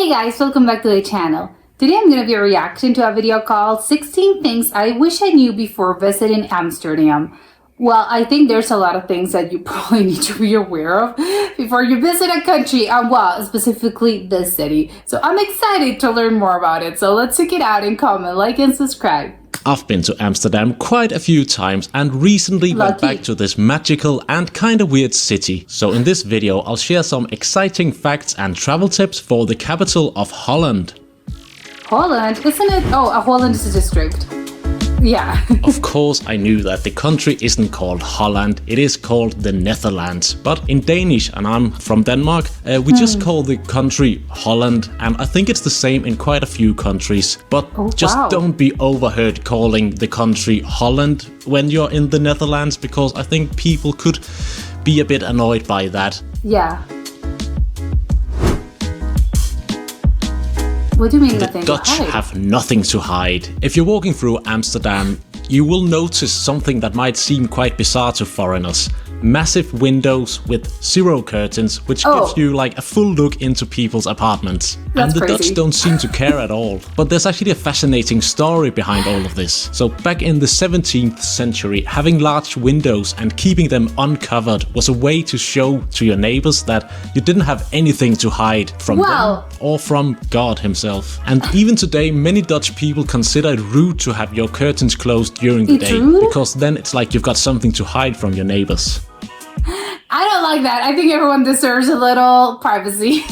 Hey guys, welcome back to the channel. Today I'm going to be reacting to a video called 16 Things I Wish I Knew Before Visiting Amsterdam. Well, I think there's a lot of things that you probably need to be aware of before you visit a country, and well, specifically this city. So I'm excited to learn more about it. So let's check it out and comment, like, and subscribe. I've been to Amsterdam quite a few times and recently went back to this magical and kinda weird city. So in this video I'll share some exciting facts and travel tips for the capital of Holland. Holland? Isn't it? Oh, Holland is a district. Yeah. Of course I knew that the country isn't called Holland, it is called the Netherlands. But in Danish, and I'm from Denmark, we just call the country Holland, and I think it's the same in quite a few countries. But don't be overheard calling the country Holland when you're in the Netherlands, because I think people could be a bit annoyed by that. Yeah. What do you mean nothing to hide? The Dutch have nothing to hide. If you're walking through Amsterdam, you will notice something that might seem quite bizarre to foreigners. Massive windows with zero curtains, which gives you like a full look into people's apartments. That's and the crazy. Dutch don't seem to care at all. But there's actually a fascinating story behind all of this. So back in the 17th century, having large windows and keeping them uncovered was a way to show to your neighbors that you didn't have anything to hide from them or from God himself. And even today, many Dutch people consider it rude to have your curtains closed during the day, because then it's like you've got something to hide from your neighbors. I don't like that. I think everyone deserves a little privacy.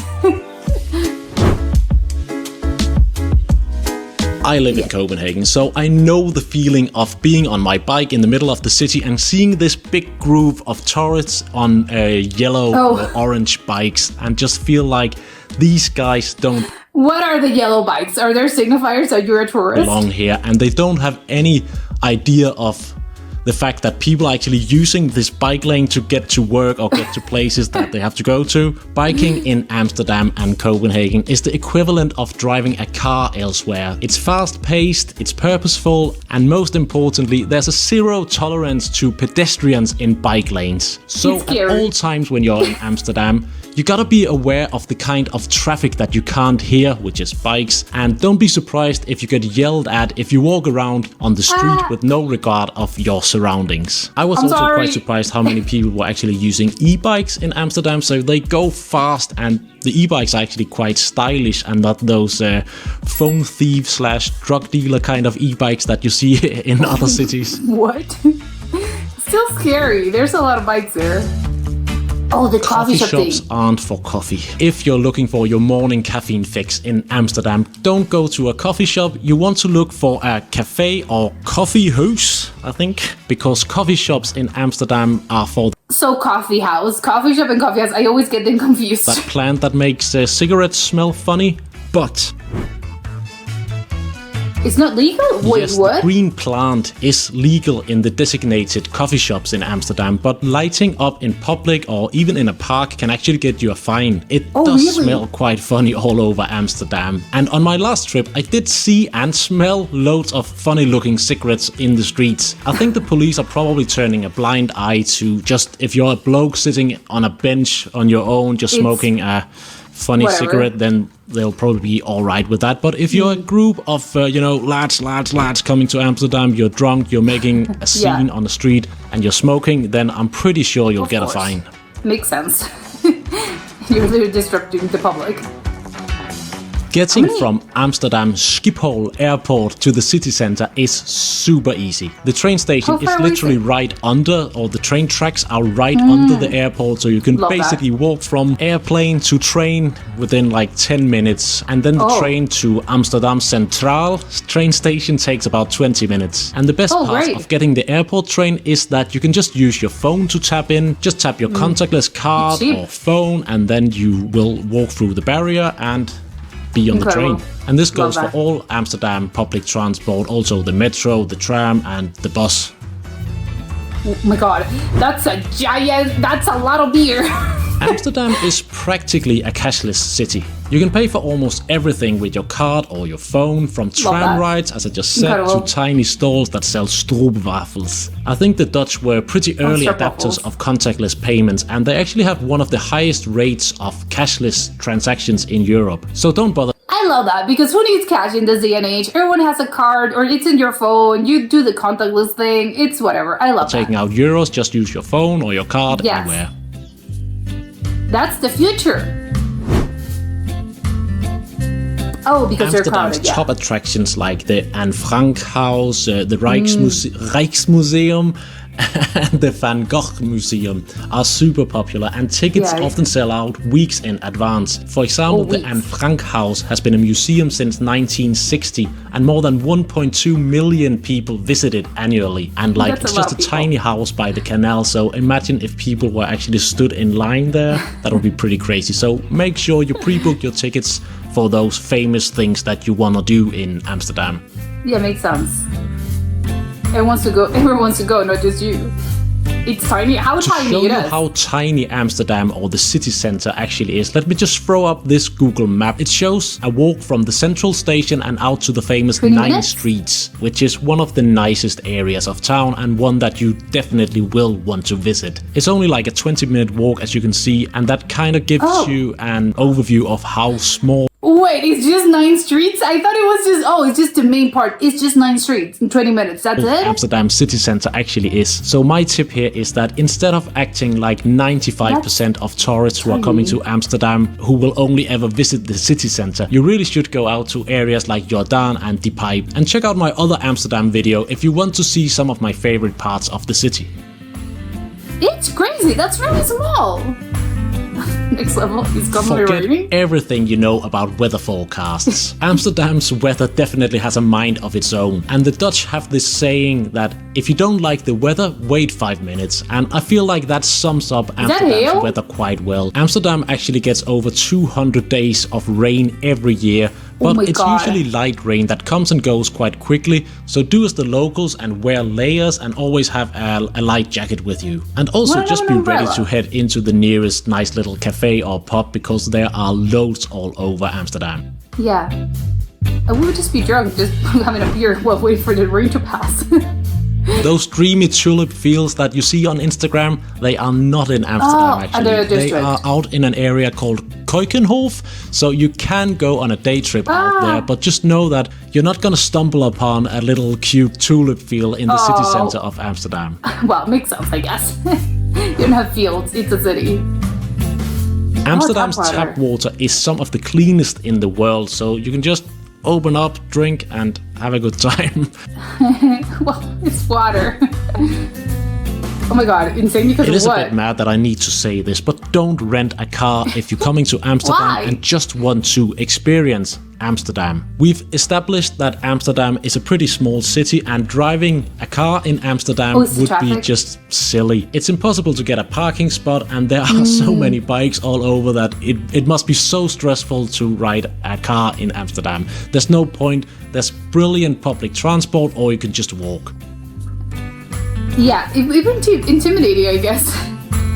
I live in Copenhagen, so I know the feeling of being on my bike in the middle of the city and seeing this big group of tourists on yellow or orange bikes and just feel like these guys don't What are the yellow bikes? Are there signifiers that you're a tourist? belong here, and they don't have any idea of the fact that people are actually using this bike lane to get to work or get to places that they have to go to. Biking in Amsterdam and Copenhagen is the equivalent of driving a car elsewhere. It's fast-paced, it's purposeful, and most importantly, there's a zero tolerance to pedestrians in bike lanes. So at all times when you're in Amsterdam, you gotta be aware of the kind of traffic that you can't hear, which is bikes, and don't be surprised if you get yelled at if you walk around on the street with no regard of your surroundings. I was also quite surprised how many people were actually using e-bikes in Amsterdam, so they go fast, and the e-bikes are actually quite stylish and not those phone thief / drug dealer kind of e-bikes that you see in other cities. What? Still scary. There's a lot of bikes there. Oh, the coffee shops aren't for coffee. If you're looking for your morning caffeine fix in Amsterdam, don't go to a coffee shop. You want to look for a cafe or coffee house, I think, because coffee shops in Amsterdam are for coffee house, coffee shop and coffee house. I always get them confused. that plant that makes cigarettes smell funny, but it's not legal? Wait, yes, what? The green plant is legal in the designated coffee shops in Amsterdam, but lighting up in public or even in a park can actually get you a fine. It does smell quite funny all over Amsterdam. And on my last trip, I did see and smell loads of funny looking cigarettes in the streets. I think the police are probably turning a blind eye to just if you're a bloke sitting on a bench on your own, just smoking a funny cigarette, then they'll probably be all right with that. But if you're a group of, lads coming to Amsterdam, you're drunk, you're making a scene on the street, and you're smoking, then I'm pretty sure you'll get a fine. Makes sense. You're literally disrupting the public. Getting from Amsterdam Schiphol Airport to the city center is super easy. The train station is literally right under, or the train tracks are right under the airport, so you can basically walk from airplane to train within like 10 minutes. And then the train to Amsterdam Centraal train station takes about 20 minutes. And the best part of getting the airport train is that you can just use your phone to tap in. Just tap your contactless card or phone, and then you will walk through the barrier and be on the train. And this goes for all Amsterdam public transport, also the metro, the tram, and the bus. Oh my god, that's a lot of beer. Amsterdam is practically a cashless city. You can pay for almost everything with your card or your phone, from tram rides, as I just said, Incredible. to tiny stalls that sell stroopwafels. I think the Dutch were pretty early adapters of contactless payments, and they actually have one of the highest rates of cashless transactions in Europe. So don't bother. I love that, because who needs cash in this day and age? Everyone has a card, or it's in your phone. You do the contactless thing. It's whatever. I love that. Taking out euros, just use your phone or your card anywhere. That's the future. Oh, because they're Amsterdam's crowded, top attractions like the Anne Frank House, the Rijksmuseum, and the Van Gogh Museum are super popular, and tickets often sell out weeks in advance. For example, the Anne Frank House has been a museum since 1960, and more than 1.2 million people visit it annually. And like, it's just a tiny house by the canal, so imagine if people were actually stood in line there. That would be pretty crazy. So make sure you pre-book your tickets for those famous things that you want to do in Amsterdam. Yeah, makes sense. Everyone wants to go, not just you. It's tiny. How tiny To show it you is. how tiny Amsterdam, or the city center, actually is, let me just throw up this Google map. It shows a walk from the central station and out to the famous 9 Streets, which is one of the nicest areas of town, and one that you definitely will want to visit. It's only like a 20-minute walk, as you can see, and that kind of gives you an overview of how small. Wait, it's just 9 streets? I thought it was just, it's just the main part. It's just 9 streets in 20 minutes. That's it? Amsterdam city center actually is. So my tip here is that instead of acting like 95% of tourists who are coming to Amsterdam who will only ever visit the city center, you really should go out to areas like Jordaan and De Pijp. And check out my other Amsterdam video if you want to see some of my favorite parts of the city. It's crazy. That's really small. Next level is commonly Forget raining. everything you know about weather forecasts. Amsterdam's weather definitely has a mind of its own, and the Dutch have this saying that if you don't like the weather, wait 5 minutes, and I feel like that sums up Amsterdam's weather quite well. Amsterdam actually gets over 200 days of rain every year, but it's usually light rain that comes and goes quite quickly, so do as the locals and wear layers, and always have a light jacket with you. And also just be ready to head into the nearest nice little cafe or pub, because there are loads all over Amsterdam. Yeah. And we would just be drunk, just having a beer while waiting for the rain to pass. Those dreamy tulip fields that you see on Instagram, they are not in Amsterdam actually. They are out in an area called Keukenhof, so you can go on a day trip out there, but just know that you're not gonna stumble upon a little cute tulip field in the city center of Amsterdam. Well, makes sense, I guess. You don't have fields, it's a city. Amsterdam's tap water is some of the cleanest in the world, so you can just open up, drink, and have a good time. Well, it's water. Oh my god, insane because it of is what? a bit mad that I need to say this, but don't rent a car if you're coming to Amsterdam and just want to experience Amsterdam. We've established that Amsterdam is a pretty small city, and driving a car in Amsterdam would be just silly. It's impossible to get a parking spot, and there are so many bikes all over that it must be so stressful to ride a car in Amsterdam. There's no point. There's brilliant public transport, or you can just walk. Yeah, even too intimidating, I guess.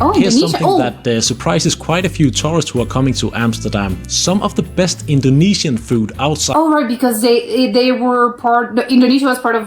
Oh, Here's Indonesia. something that surprises quite a few tourists who are coming to Amsterdam. Some of the best Indonesian food outside. Oh, right, because they were Indonesia was part of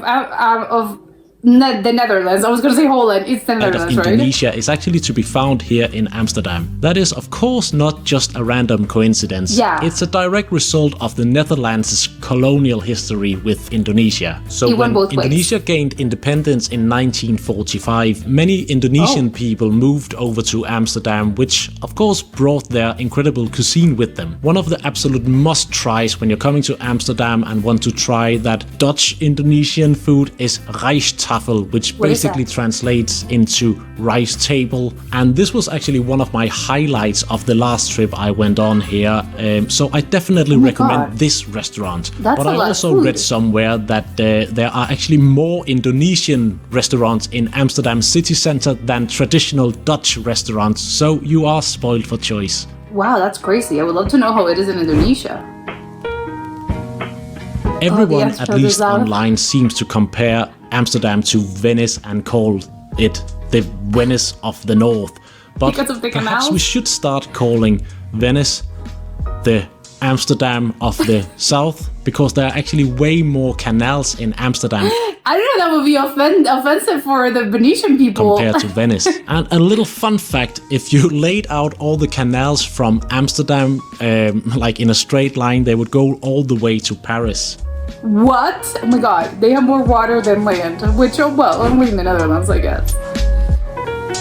the Netherlands. I was going to say Holland. It's the Netherlands, right? Indonesia is actually to be found here in Amsterdam. That is, of course, not just a random coincidence. Yeah. It's a direct result of the Netherlands' colonial history with Indonesia. So when Indonesia gained independence in 1945, many Indonesian people moved over to Amsterdam, which, of course, brought their incredible cuisine with them. One of the absolute must-tries when you're coming to Amsterdam and want to try that Dutch Indonesian food is rijsttafel, which basically translates into rice table. And this was actually one of my highlights of the last trip I went on here. So I definitely recommend this restaurant. But I also read somewhere that there are actually more Indonesian restaurants in Amsterdam city center than traditional Dutch restaurants. So you are spoiled for choice. Wow, that's crazy. I would love to know how it is in Indonesia. Everyone, at least online, seems to compare Amsterdam to Venice and call it the Venice of the North. But because of the perhaps canals? we should start calling Venice the Amsterdam of the south, because there are actually way more canals in Amsterdam I don't know, that would be offensive for the Venetian people. compared to Venice. And a little fun fact, if you laid out all the canals from Amsterdam like in a straight line, they would go all the way to Paris. What? Oh my god, they have more water than land, which, oh well, only in the Netherlands, I guess.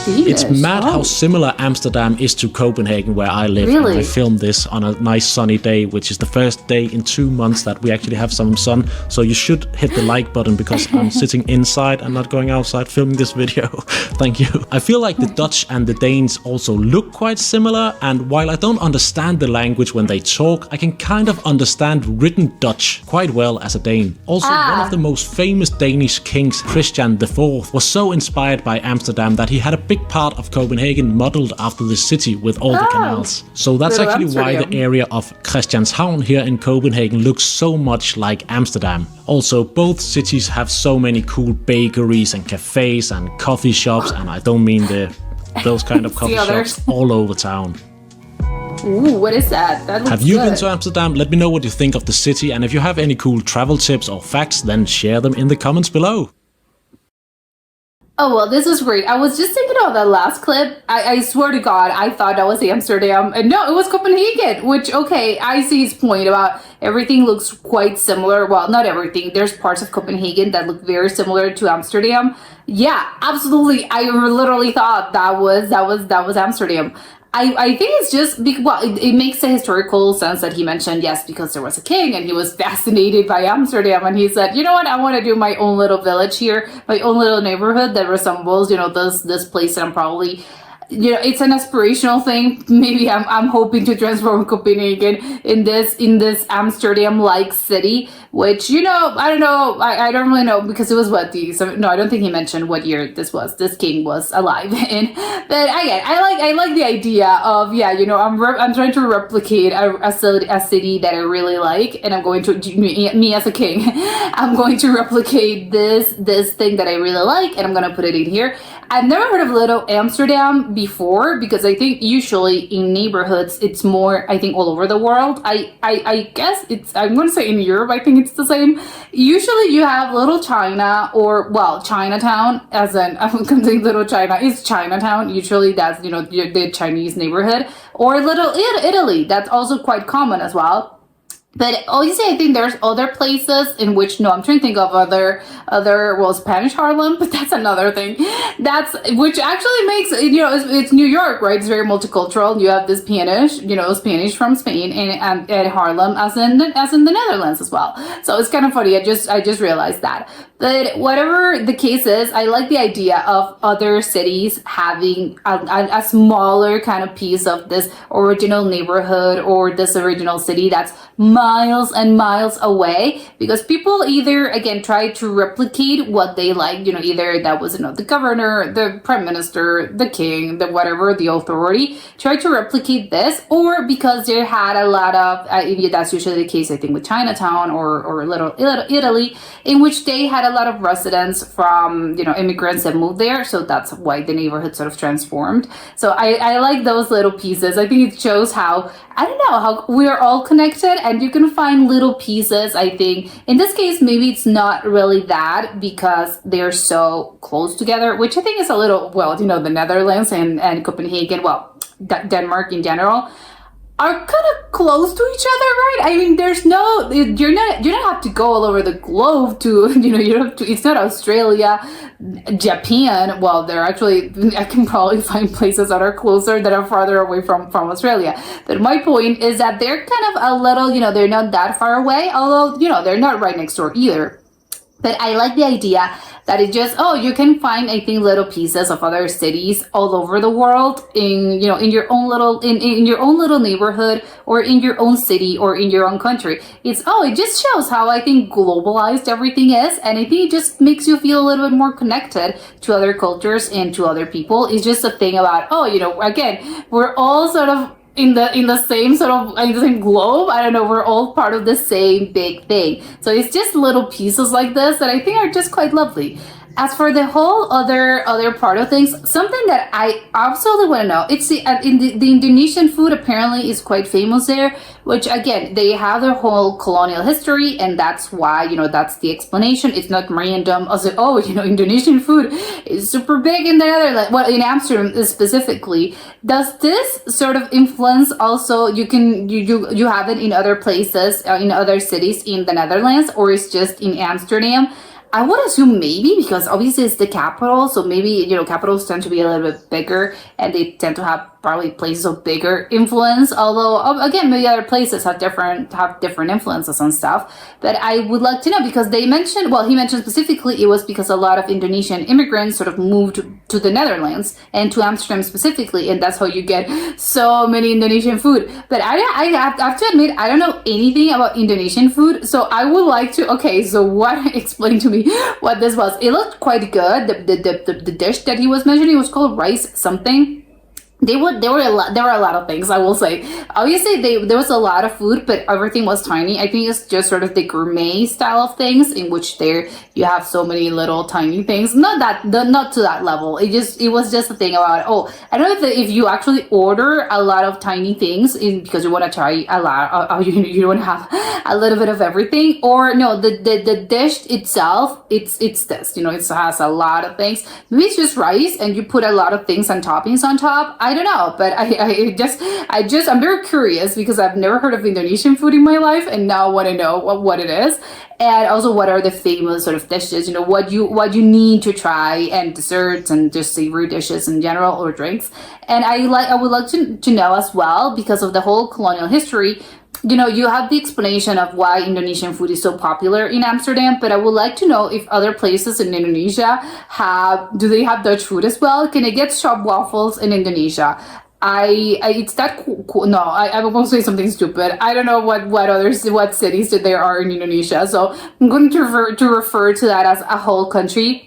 It's mad Oh. how similar Amsterdam is to Copenhagen, where I live. Really? And I filmed this on a nice sunny day, which is the first day in 2 months that we actually have some sun. So you should hit the like button, because I'm sitting inside and not going outside filming this video. Thank you. I feel like the Dutch and the Danes also look quite similar. And while I don't understand the language when they talk, I can kind of understand written Dutch quite well as a Dane. Also, one of the most famous Danish kings, Christian IV, was so inspired by Amsterdam that he had a big part of Copenhagen modeled after the city with all the canals. So that's Little actually why Amsterdam. the area of Christianshavn here in Copenhagen looks so much like Amsterdam. Also, both cities have so many cool bakeries and cafes and coffee shops, and I don't mean those kind of coffee others. shops all over town. Ooh, what is that? That looks Have you good. been to Amsterdam? Let me know what you think of the city, and if you have any cool travel tips or facts, then share them in the comments below. Oh, well, this was great. I was just thinking about that last clip. I swear to God, I thought that was Amsterdam. And no, it was Copenhagen, which, okay, I see his point about everything looks quite similar. Well, not everything. There's parts of Copenhagen that look very similar to Amsterdam. Yeah, absolutely. I literally thought that was Amsterdam. I think it's just, well, it makes a historical sense that he mentioned, yes, because there was a king and he was fascinated by Amsterdam, and he said, you know what, I want to do my own little village here, my own little neighborhood that resembles, this place that I'm probably, it's an aspirational thing. Maybe I'm hoping to transform Copenhagen in this Amsterdam-like city, which, I don't know, I don't really know, because it was I don't think he mentioned what year this king was alive in. But again, I like the idea of, I'm trying to replicate a city that I really like, and I'm going to, me as a king, I'm going to replicate this thing that I really like, and I'm going to put it in here. I've never heard of Little Amsterdam before, because I think usually in neighborhoods it's more, I think, all over the world. I guess I'm going to say in Europe, I think it's the same. Usually you have Little China, or, well, Chinatown, as in, I'm going to say Little China is Chinatown. Usually that's, the Chinese neighborhood. Or Little Italy, that's also quite common as well. But obviously, I think there's other places in which, I'm trying to think of other, Spanish Harlem, but that's another thing. Which actually makes, it's New York, right? It's very multicultural. You have this Spanish from Spain and Harlem as in the Netherlands as well. So it's kind of funny. I just realized that. But whatever the case is, I like the idea of other cities having a smaller kind of piece of this original neighborhood or this original city that's miles and miles away, because people either, again, try to replicate what they like, either that was, the governor, the prime minister, the king, the whatever, the authority, try to replicate this, or because they had a lot of, that's usually the case, I think, with Chinatown or Little Italy, in which they had a lot of residents from, immigrants that moved there, so that's why the neighborhood sort of transformed. So I like those little pieces. I think it shows how, I don't know, how we're all connected, and you can find little pieces. I think in this case, maybe it's not really that, because they're so close together, which I think is a little, well, the Netherlands and Copenhagen, well, Denmark in general, are kind of close to each other, right? I mean, you don't have to go all over the globe to, you don't have to, it's not Australia, Japan. Well, I can probably find places that are closer, that are farther away from Australia. But my point is that they're kind of a little, they're not that far away, although, they're not right next door either. But I like the idea that it just, you can find, I think, little pieces of other cities all over the world in your own little neighborhood, or in your own city, or in your own country. It just shows how, I think, globalized everything is. And I think it just makes you feel a little bit more connected to other cultures and to other people. It's just a thing about, again, we're all sort of in the same sort of, in the same globe. I don't know, we're all part of the same big thing. So it's just little pieces like this that I think are just quite lovely. As for the whole other part of things, something that I absolutely want to know, it's the Indonesian food apparently is quite famous there, which again, they have their whole colonial history, and that's why, that's the explanation. It's not random. Also, Indonesian food is super big in the Netherlands, well, in Amsterdam specifically. Does this sort of influence also, you have it in other places, in other cities in the Netherlands, or is just in Amsterdam? I would assume maybe, because obviously it's the capital, so maybe, capitals tend to be a little bit bigger and they tend to have probably places of bigger influence, although again, maybe other places have different influences and stuff. But I would like to know, because he mentioned specifically it was because a lot of Indonesian immigrants sort of moved to the Netherlands and to Amsterdam specifically, and that's how you get so many Indonesian food. But I have to admit, I don't know anything about Indonesian food, so I would like to, explain to me what this was. It looked quite good. The dish that he was mentioning was called rice something. There were a lot of things, I will say. Obviously, there was a lot of food, but everything was tiny. I think it's just sort of the gourmet style of things, in which you have so many little tiny things. Not to that level. It was just a thing about, I don't know if you actually order a lot of tiny things because you want to try a lot, you want to have a little bit of everything, or no, the dish itself, it's this, it has a lot of things. Maybe it's just rice and you put a lot of things and toppings on top. I don't know, but I'm very curious, because I've never heard of Indonesian food in my life, and now want to know what it is, and also what are the famous sort of dishes, what you need to try, and desserts and just savory dishes in general, or drinks. And I would like to know as well, because of the whole colonial history. You have the explanation of why Indonesian food is so popular in Amsterdam, but I would like to know if other places in Indonesia do they have Dutch food as well? Can I get shop waffles in Indonesia? It's that cool. No, I will say something stupid. I don't know what cities that there are in Indonesia, so I'm going to refer to that as a whole country.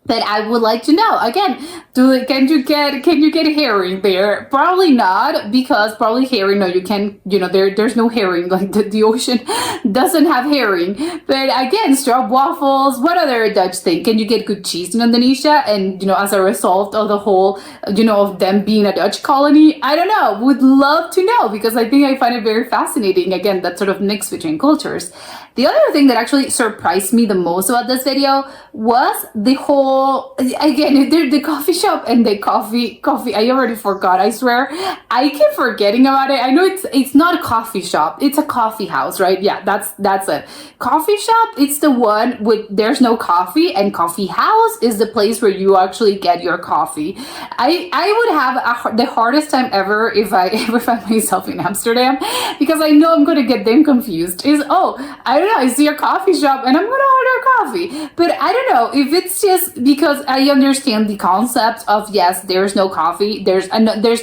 But I would like to know again. Can you get herring there? Probably not, because probably herring. No, you can. There's no herring. Like the ocean doesn't have herring. But again, straw waffles. What other Dutch thing? Can you get good cheese in Indonesia? And as a result of the whole, of them being a Dutch colony, I don't know. Would love to know, because I find it very fascinating. Again, that sort of mix between cultures. The other thing that actually surprised me the most about this video was the whole, again, the coffee shop and the coffee. I already forgot, I swear. I keep forgetting about it. I know it's not a coffee shop. It's a coffee house, right? Yeah, that's it. Coffee shop, it's the one with there's no coffee, and coffee house is the place where you actually get your coffee. I would have the hardest time ever if I ever find myself in Amsterdam, because I know I'm going to get them confused. I don't know, I see a coffee shop and I'm gonna order coffee. But I don't know if it's just because I understand the concept of, yes, there's no coffee, there's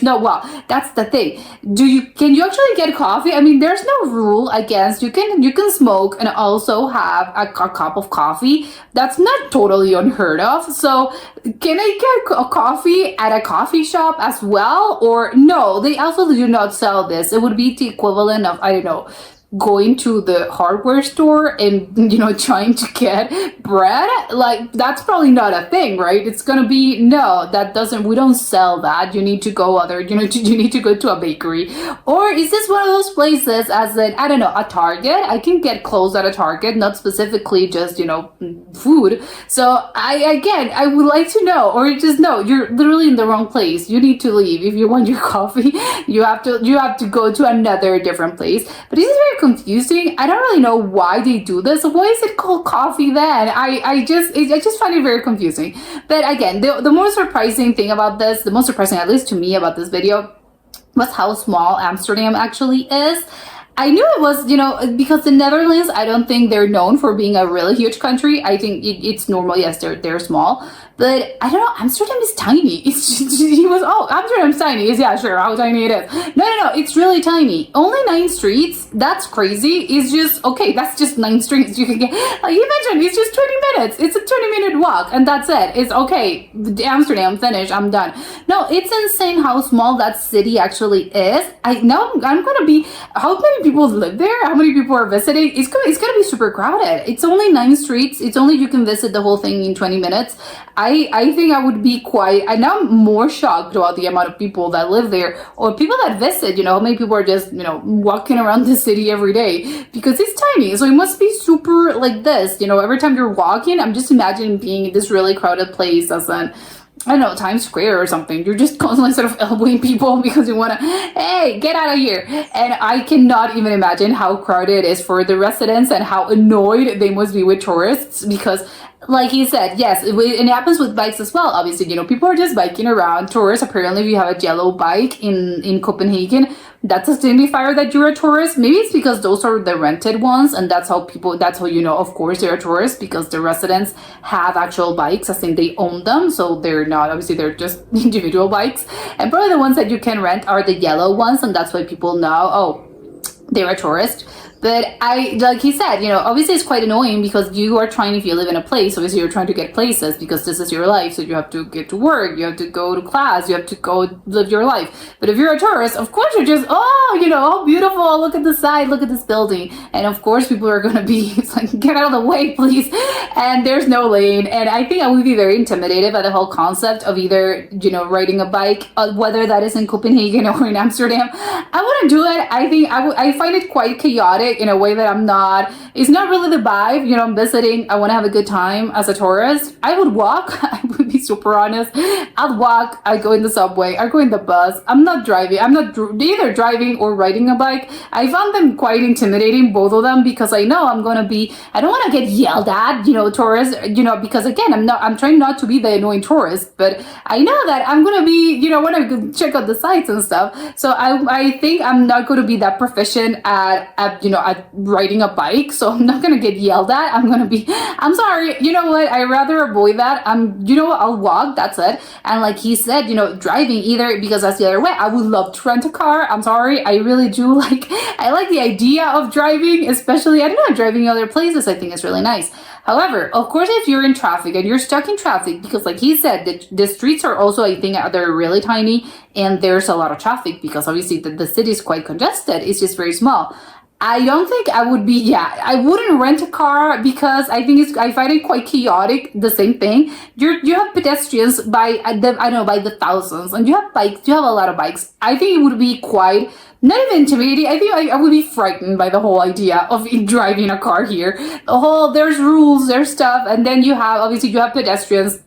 no, well, that's the thing. Can you actually get coffee? I mean, there's no rule against, you can smoke and also have a cup of coffee. That's not totally unheard of. So can I get a coffee at a coffee shop as well? Or no, they also do not sell this. It would be the equivalent of, I don't know, going to the hardware store and trying to get bread. Like, that's probably not a thing, right? It's gonna be, no, we don't sell that. You need to go you need to go to a bakery. Or is this one of those places, as in, I don't know, a Target? I can get clothes at a Target, not specifically just food. So I would like to know, or just no, you're literally in the wrong place. You need to leave. If you want your coffee, you have to go to another different place. But this is very confusing. I don't really know why they do this. Why is it called coffee then? I just find it very confusing. But again, the most surprising thing about this, the most surprising, at least to me, about this video was how small Amsterdam actually is. I knew it was, because the Netherlands, I don't think they're known for being a really huge country. I think it's normal. Yes, they're small. But I don't know, Amsterdam is tiny. It's just, Amsterdam's tiny. Yeah, sure, how tiny it is. No, it's really tiny. Only 9 streets. That's crazy. It's just, okay, that's just 9 streets. You can get, like you mentioned, it's just 20 minutes. It's a 20-minute walk, and that's it. It's okay, Amsterdam, finished, I'm done. No, it's insane how small that city actually is. I'm gonna be, how many people live there? How many people are visiting? It's gonna be super crowded. It's only 9 streets. It's only, you can visit the whole thing in 20 minutes. I think I would be I'm now more shocked about the amount of people that live there, or people that visit, how many people are just, walking around the city every day, because it's tiny. So it must be super like this, every time you're walking, I'm just imagining being in this really crowded place as an, I don't know, Times Square or something. You're just constantly sort of elbowing people because you want to, hey, get out of here. And I cannot even imagine how crowded it is for the residents and how annoyed they must be with tourists, because like he said, yes, it happens with bikes as well. Obviously, people are just biking around. Tourists, apparently, if you have a yellow bike in Copenhagen, that's a signifier that you're a tourist. Maybe it's because those are the rented ones, and that's how of course, they're a tourist, because the residents have actual bikes, as in they own them. So they're not, obviously, they're just individual bikes. And probably the ones that you can rent are the yellow ones, and that's why people know, oh, they're a tourist. But like he said, obviously it's quite annoying, because you are trying, if you live in a place, obviously you're trying to get places, because this is your life. So you have to get to work, you have to go to class, you have to go live your life. But if you're a tourist, of course you're just, oh, beautiful, look at the side, look at this building. And of course people are going to be, it's like, get out of the way, please. And there's no lane. And I think I would be very intimidated by the whole concept of either, riding a bike, whether that is in Copenhagen or in Amsterdam. I wouldn't do it. I think I find it quite chaotic, in a way that it's not really the vibe. I'm visiting, I want to have a good time as a tourist. I would walk. I would be super honest. I'd walk, I'd go in the subway, I'd go in the bus. I'm not driving. I'm not either driving or riding a bike. I found them quite intimidating, both of them, because I know I don't want to get yelled at, tourists, because again, I'm trying not to be the annoying tourist, but I know that I'm going to be, want to check out the sites and stuff. So I think I'm not going to be that proficient at riding a bike, so I'm not gonna get yelled at. I'm sorry, you know what, I rather avoid that. I'll walk, that's it. And like he said, driving, either, because that's the other way. I would love to rent a car. I'm sorry, I really do I like the idea of driving, especially, I don't know, driving other places. I think it's really nice. However, of course, if you're in traffic and you're stuck in traffic, because like he said, the streets are also, I think, they're really tiny, and there's a lot of traffic, because obviously the city is quite congested. It's just very small. I don't think I would be, I wouldn't rent a car, because I find it quite chaotic. The same thing. You have pedestrians by the thousands, and you have bikes, you have a lot of bikes. I think it would be quite, not even intimidating. I think I would be frightened by the whole idea of driving a car here. There's rules, there's stuff, and then you have pedestrians,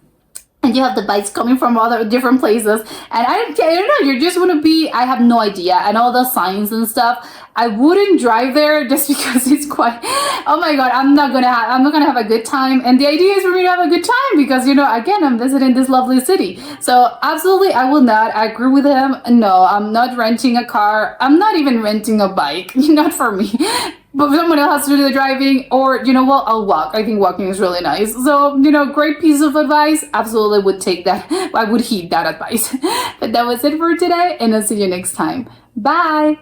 and you have the bikes coming from other different places, and I don't know, you're just gonna be, I have no idea, and all the signs and stuff. I wouldn't drive there, just because it's quite, oh my god, I'm not gonna have a good time. And the idea is for me to have a good time, because again, I'm visiting this lovely city. So absolutely, I will not. I agree with him. No, I'm not renting a car. I'm not even renting a bike. Not for me. But someone else has to do the driving, or I'll walk. I think walking is really nice. So, great piece of advice. Absolutely would take that. I would heed that advice. But that was it for today, and I'll see you next time. Bye.